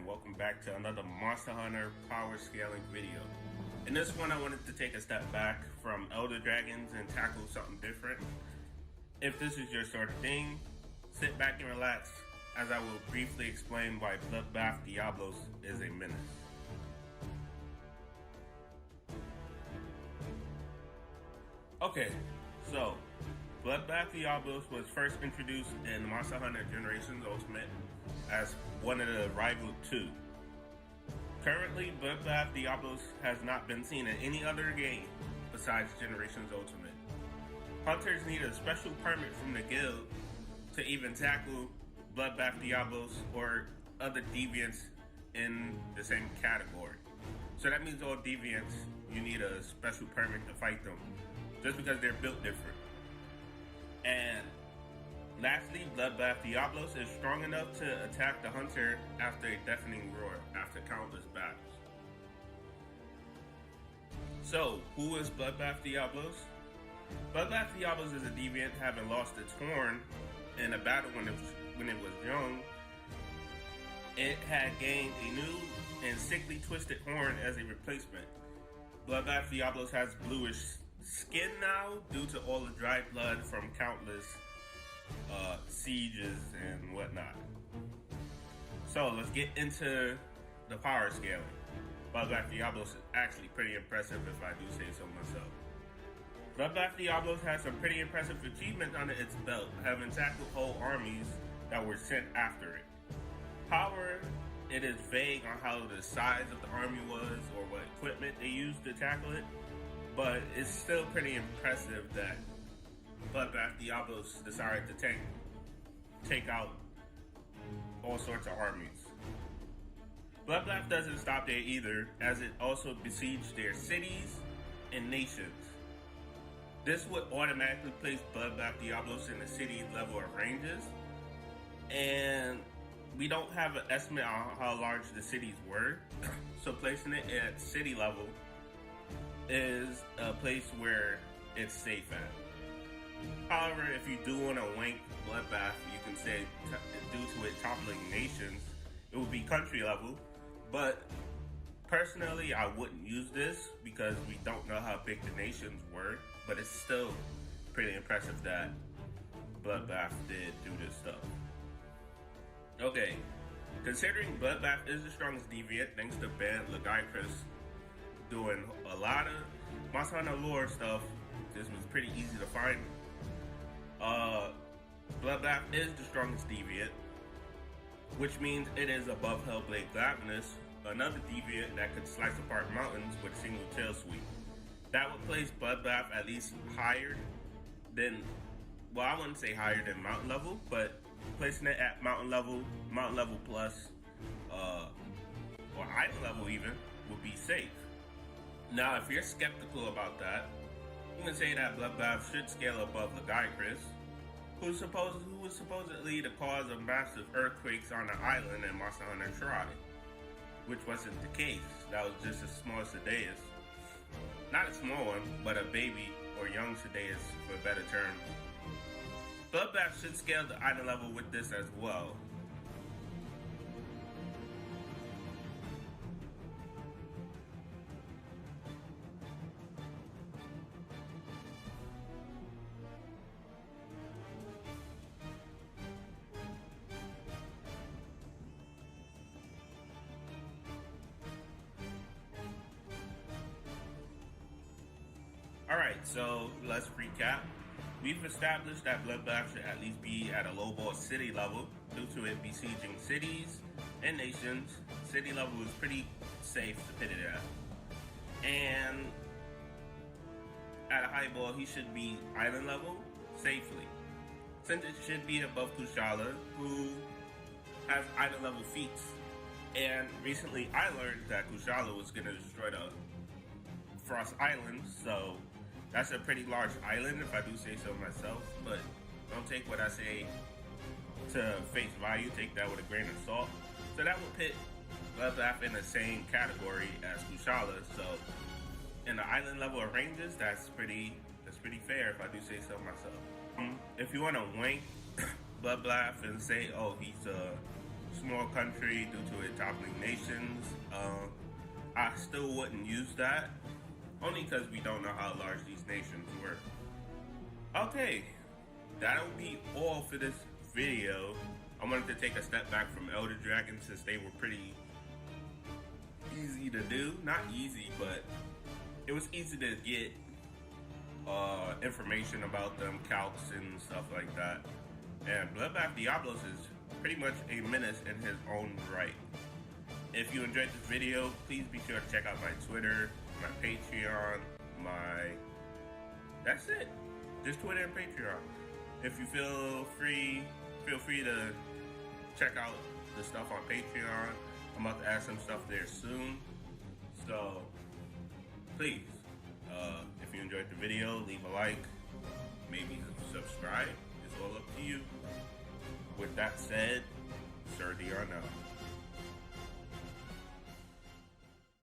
and welcome back to another Monster Hunter power scaling video. In this one, I wanted to take a step back from Elder Dragons and tackle something different. If this is your sort of thing, sit back and relax as I will briefly explain why Bloodbath Diablos is a menace. Okay, so Bloodbath Diablos was first introduced in Monster Hunter Generations Ultimate as one of the rival two. Currently, Bloodbath Diablos has not been seen in any other game besides Generations Ultimate. Hunters need a special permit from the guild to even tackle Bloodbath Diablos or other deviants in the same category. So that means all deviants, you need a special permit to fight them, just because they're built different. And lastly, Bloodbath Diablos is strong enough to attack the hunter after a deafening roar, after countless battles. So, who is Bloodbath Diablos? Bloodbath Diablos is a deviant having lost its horn in a battle when it was young. It had gained a new and sickly twisted horn as a replacement. Bloodbath Diablos has bluish skin now due to all the dry blood from countless sieges and whatnot. So let's get into the power scaling. Bloodbath Diablos is actually pretty impressive, if I do say so myself. Bloodbath Diablos has some pretty impressive achievements under its belt, having tackled whole armies that were sent after it. However, it is vague on how the size of the army was or what equipment they used to tackle it, but it's still pretty impressive that Bloodbath Diablos decided to take out all sorts of armies. Bloodbath doesn't stop there either, as it also besieged their cities and nations. This would automatically place Bloodbath Diablos in the city level of ranges, and we don't have an estimate on how large the cities were, so placing it at city level is a place where it's safe at. However, if you do want to wank Bloodbath, you can say due to it toppling nations, it would be country level. But personally, I wouldn't use this because we don't know how big the nations were. But it's still pretty impressive that Bloodbath did do this stuff. Okay, considering Bloodbath is the strongest deviant thanks to Band Lagicris doing a lot of Monster Hunter lore stuff, this was pretty easy to find. Bloodbath is the strongest deviant, which means it is above Hellblade Glavenus, another deviant that could slice apart mountains with a single tail sweep. That would place Bloodbath at least higher than, well, I wouldn't say higher than mountain level, but placing it at mountain level plus, or island level even, would be safe. Now, if you're skeptical about that, you can say that Bloodbath should scale above Lagicris, who was supposedly the cause of massive earthquakes on the island in Monster Hunter Tri, which wasn't the case. That was just a small Sadeas. Not a small one, but a baby or young Sadeas for a better term. Bloodbath should scale the island level with this as well. Alright, so let's recap. We've established that Bloodbath should at least be at a low ball city level due to it besieging cities and nations. City level is pretty safe to pit it at. And at a high ball, he should be island level safely, since it should be above Kushala, who has island level feats. And recently I learned that Kushala was going to destroy the Frost Island, so that's a pretty large island, if I do say so myself, but don't take what I say to face value, take that with a grain of salt. So that would pit Bloodbath in the same category as Kushala, so in the island level of ranges, that's pretty fair, if I do say so myself. If you want to wank Bloodbath and say, oh, he's small country due to it toppling nations. I still wouldn't use that, only because we don't know how large these nations were. Okay, that'll be all for this video. I wanted to take a step back from Elder Dragons since they were pretty easy to do. Not easy, but it was easy to get information about them, calcs and stuff like that. And Bloodbath Diablos is pretty much a menace in his own right. If you enjoyed this video, please be sure to check out my Twitter, my Patreon, that's it. Just Twitter and Patreon. If you feel free to check out the stuff on Patreon. I'm about to add some stuff there soon. So, please, if you enjoyed the video, leave a like, maybe subscribe. It's all up to you. With that said, Sir D are now.